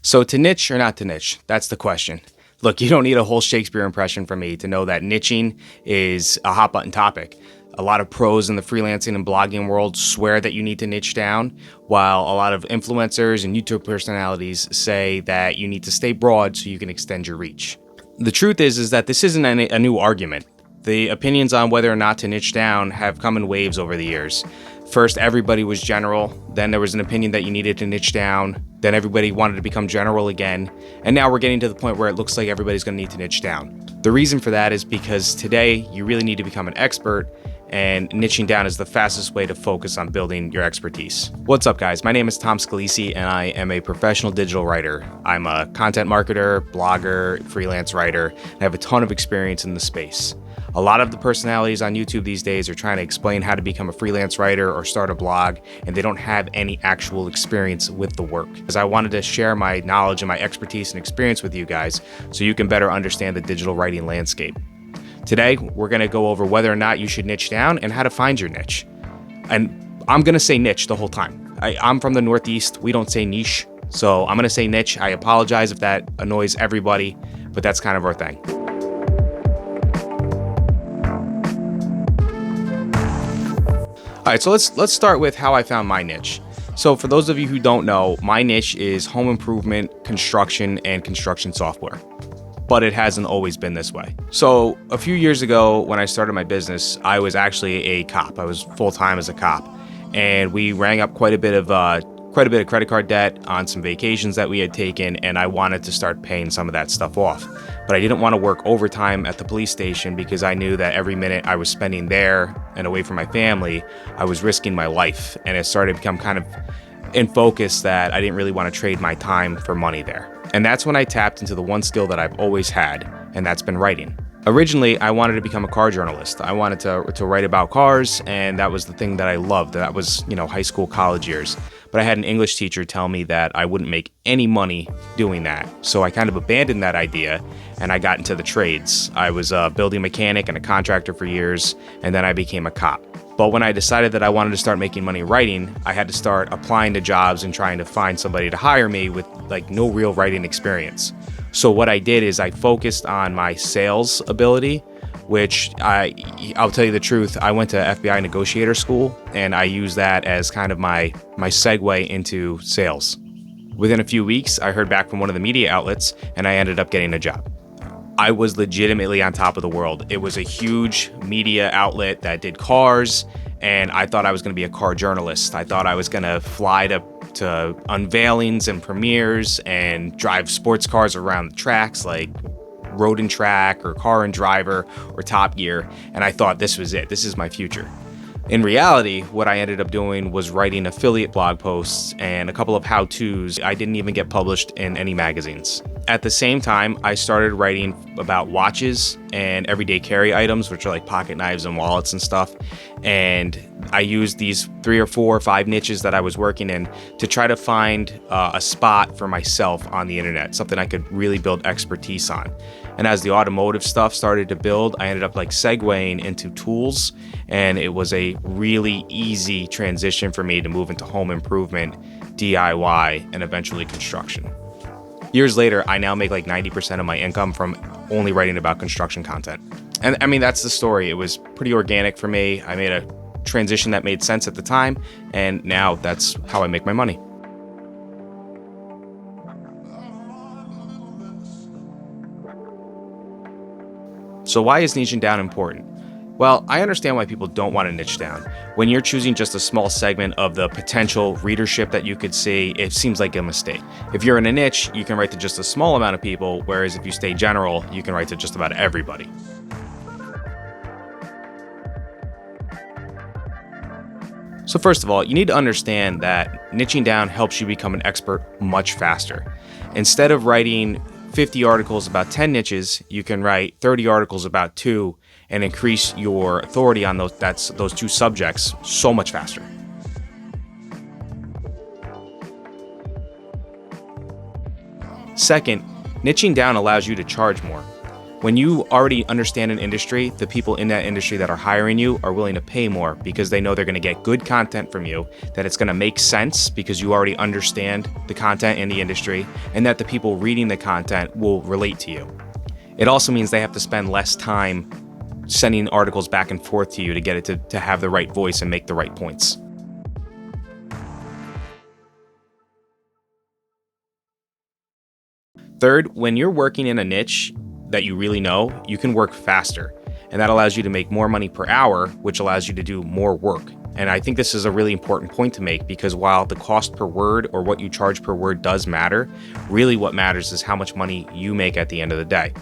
So to niche or not to niche? That's the question. Look, you don't need a whole Shakespeare impression from me to know that niching is a hot button topic. A lot of pros in the freelancing and blogging world swear that you need to niche down, while a lot of influencers and YouTube personalities say that you need to stay broad so you can extend your reach. The truth is that this isn't a new argument. The opinions on whether or not to niche down have come in waves over the years. First, everybody was general. Then there was an opinion that you needed to niche down. Then everybody wanted to become general again. And now we're getting to the point where it looks like everybody's going to need to niche down. The reason for that is because today you really need to become an expert, and niching down is the fastest way to focus on building your expertise. What's up, guys? My name is Tom Scalisi, and I am a professional digital writer. I'm a content marketer, blogger, freelance writer, and I have a ton of experience in the space. A lot of the personalities on YouTube these days are trying to explain how to become a freelance writer or start a blog, and they don't have any actual experience with the work. Because I wanted to share my knowledge and my expertise and experience with you guys so you can better understand the digital writing landscape. Today, we're going to go over whether or not you should niche down and how to find your niche. And I'm going to say niche the whole time. I'm from the Northeast. We don't say niche. So I'm going to say niche. I apologize if that annoys everybody, but that's kind of our thing. All right, so let's start with how I found my niche. So for those of you who don't know, my niche is home improvement, construction, and construction software. But it hasn't always been this way. So a few years ago, when I started my business, I was actually a cop. I was full-time as a cop, and we rang up quite a bit of credit card debt on some vacations that we had taken, and I wanted to start paying some of that stuff off. But I didn't want to work overtime at the police station because I knew that every minute I was spending there and away from my family, I was risking my life. And it started to become kind of in focus that I didn't really want to trade my time for money there. And that's when I tapped into the one skill that I've always had, and that's been writing. Originally, I wanted to become a car journalist. I wanted to write about cars, and that was the thing that I loved. That was, high school, college years. But I had an English teacher tell me that I wouldn't make any money doing that. So I kind of abandoned that idea, and I got into the trades. I was a building mechanic and a contractor for years, and then I became a cop. But when I decided that I wanted to start making money writing, I had to start applying to jobs and trying to find somebody to hire me with no real writing experience. So what I did is I focused on my sales ability, which I'll tell you the truth, I went to FBI negotiator school, and I used that as kind of my segue into sales. Within a few weeks, I heard back from one of the media outlets, and I ended up getting a job. I was legitimately on top of the world. It was a huge media outlet that did cars, and I thought I was going to be a car journalist. I thought I was going to fly to unveilings and premieres and drive sports cars around the tracks like Road and Track or Car and Driver or Top Gear, and I thought this was it. This is my future. In reality, what I ended up doing was writing affiliate blog posts and a couple of how-tos. I didn't even get published in any magazines. At the same time, I started writing about watches and everyday carry items, which are like pocket knives and wallets and stuff. And I used these 3 or 4 or 5 niches that I was working in to try to find a spot for myself on the internet, something I could really build expertise on. And as the automotive stuff started to build, I ended up segueing into tools, and it was a really easy transition for me to move into home improvement, DIY, and eventually construction. Years later, I now make 90% of my income from only writing about construction content. And I mean, that's the story. It was pretty organic for me. I made a transition that made sense at the time, and now that's how I make my money. So why is niching down important? Well, I understand why people don't want to niche down. When you're choosing just a small segment of the potential readership that you could see, it seems like a mistake. If you're in a niche, you can write to just a small amount of people, whereas if you stay general, you can write to just about everybody. So first of all, you need to understand that niching down helps you become an expert much faster. Instead of writing 50 articles about 10 niches, you can write 30 articles about 2 and increase your authority on those 2 subjects so much faster. Second, niching down allows you to charge more. When you already understand an industry, the people in that industry that are hiring you are willing to pay more because they know they're going to get good content from you, that it's going to make sense because you already understand the content in the industry, and that the people reading the content will relate to you. It also means they have to spend less time sending articles back and forth to you to get it to have the right voice and make the right points. Third, when you're working in a niche that you really know, you can work faster, and that allows you to make more money per hour, which allows you to do more work. And I think this is a really important point to make, because while the cost per word or what you charge per word does matter, really what matters is how much money you make at the end of the day.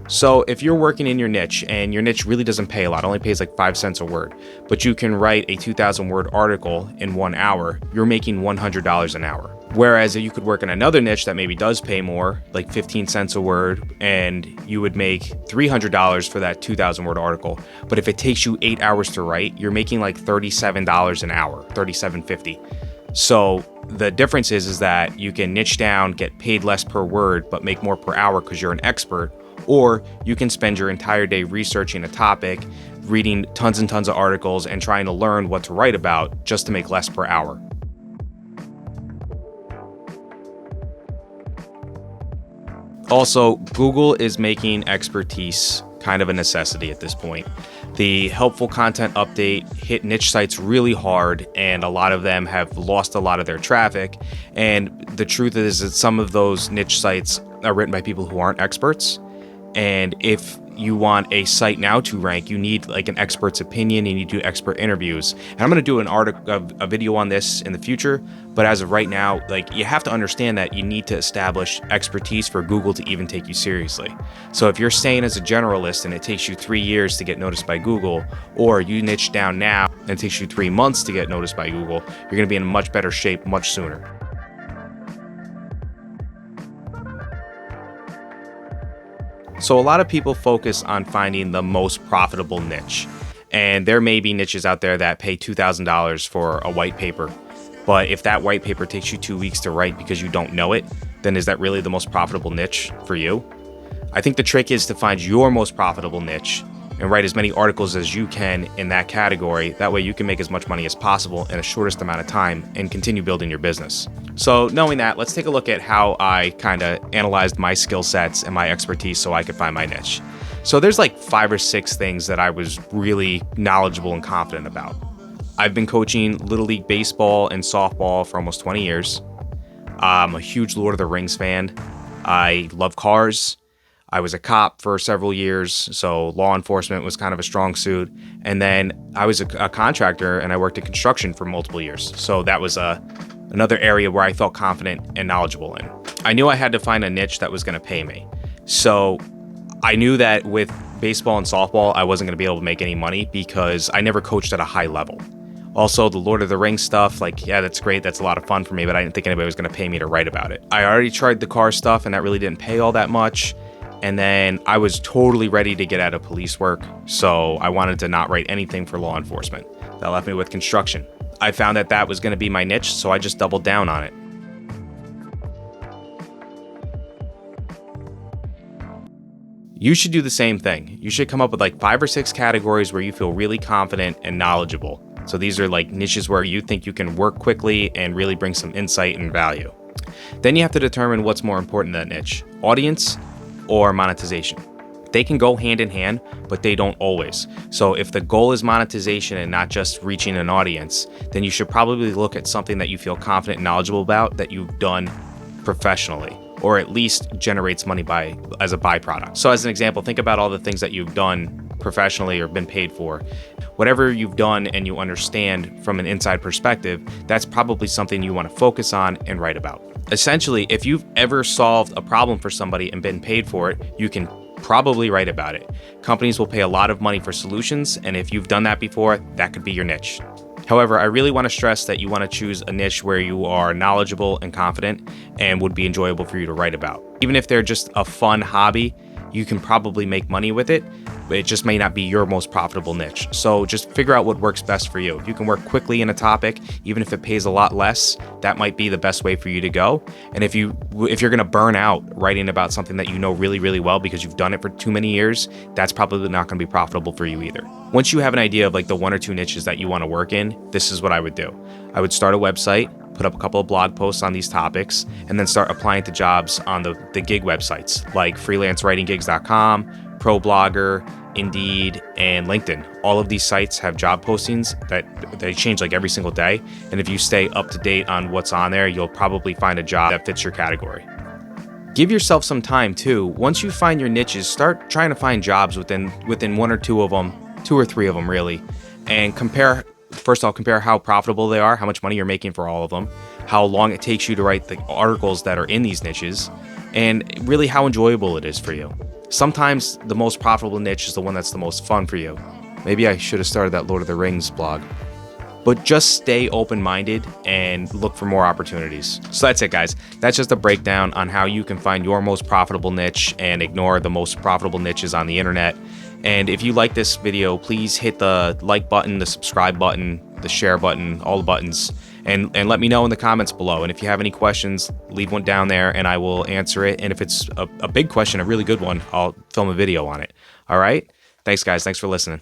So if you're working in your niche and your niche really doesn't pay a lot, only pays like 5 cents a word, but you can write a 2,000 word article in 1 hour, you're making $100 an hour. Whereas if you could work in another niche that maybe does pay more, like 15 cents a word, and you would make $300 for that 2,000 word article. But if it takes you 8 hours to write, you're making like $37 an hour, $37.50. So the difference is that you can niche down, get paid less per word, but make more per hour because you're an expert. Or you can spend your entire day researching a topic, reading tons and tons of articles, and trying to learn what to write about just to make less per hour. Also, Google is making expertise kind of a necessity at this point. The helpful content update hit niche sites really hard, and a lot of them have lost a lot of their traffic. And the truth is that some of those niche sites are written by people who aren't experts. And if you want a site now to rank, you need like an expert's opinion, you need to do expert interviews. And I'm going to do a video on this in the future, but as of right now, like, you have to understand that you need to establish expertise for Google to even take you seriously. So if you're staying as a generalist and it takes you 3 years to get noticed by Google, or you niche down now and it takes you 3 months to get noticed by Google, you're going to be in much better shape much sooner. So a lot of people focus on finding the most profitable niche, and there may be niches out there that pay $2,000 for a white paper. But if that white paper takes you 2 weeks to write because you don't know it, then is that really the most profitable niche for you? I think the trick is to find your most profitable niche and write as many articles as you can in that category. That way you can make as much money as possible in the shortest amount of time and continue building your business. So knowing that, let's take a look at how I kind of analyzed my skill sets and my expertise so I could find my niche. So there's like 5 or 6 things that I was really knowledgeable and confident about. I've been coaching Little League baseball and softball for almost 20 years. I'm a huge Lord of the Rings fan. I love cars. I was a cop for several years, so law enforcement was kind of a strong suit. And then I was a contractor, and I worked in construction for multiple years. So that was another area where I felt confident and knowledgeable in. I knew I had to find a niche that was going to pay me. So I knew that with baseball and softball, I wasn't going to be able to make any money because I never coached at a high level. Also, the Lord of the Rings stuff, like, yeah, that's great. That's a lot of fun for me, but I didn't think anybody was going to pay me to write about it. I already tried the car stuff, and that really didn't pay all that much. And then I was totally ready to get out of police work, so I wanted to not write anything for law enforcement. That left me with construction. I found that that was going to be my niche, so I just doubled down on it. You should do the same thing. You should come up with like 5 or 6 categories where you feel really confident and knowledgeable. So these are like niches where you think you can work quickly and really bring some insight and value. Then you have to determine what's more important in that niche: audience or monetization. They can go hand in hand, but they don't always. So if the goal is monetization and not just reaching an audience, then you should probably look at something that you feel confident and knowledgeable about that you've done professionally, or at least generates money as a byproduct. So as an example, think about all the things that you've done professionally or been paid for. Whatever you've done and you understand from an inside perspective, that's probably something you want to focus on and write about. Essentially, if you've ever solved a problem for somebody and been paid for it, you can probably write about it. Companies will pay a lot of money for solutions, and if you've done that before, that could be your niche. However, I really want to stress that you want to choose a niche where you are knowledgeable and confident and would be enjoyable for you to write about. Even if they're just a fun hobby, you can probably make money with it, It just may not be your most profitable niche. So just figure out what works best for you. If you can work quickly in a topic, even if it pays a lot less, that might be the best way for you to go. And if you're going to burn out writing about something that you know really, really well because you've done it for too many years, that's probably not going to be profitable for you either. Once you have an idea of like the 1 or 2 niches that you want to work in, this is what I would do. I would start a website, put up a couple of blog posts on these topics, and then start applying to jobs on the gig websites like freelancewritinggigs.com, ProBlogger, Indeed, and LinkedIn. All of these sites have job postings that they change like every single day. And if you stay up to date on what's on there, you'll probably find a job that fits your category. Give yourself some time too. Once you find your niches, start trying to find jobs within 1 or 2 of them, 2 or 3 of them really, and compare. First, I'll compare how profitable they are, how much money you're making for all of them, how long it takes you to write the articles that are in these niches, and really how enjoyable it is for you. Sometimes the most profitable niche is the one that's the most fun for you. Maybe I should have started that Lord of the Rings blog. But just stay open-minded and look for more opportunities. So that's it, guys. That's just a breakdown on how you can find your most profitable niche and ignore the most profitable niches on the internet. And if you like this video, please hit the like button, the subscribe button, the share button, all the buttons, and let me know in the comments below. And if you have any questions, leave one down there and I will answer it. And if it's a big question, a really good one, I'll film a video on it. All right? Thanks, guys. Thanks for listening.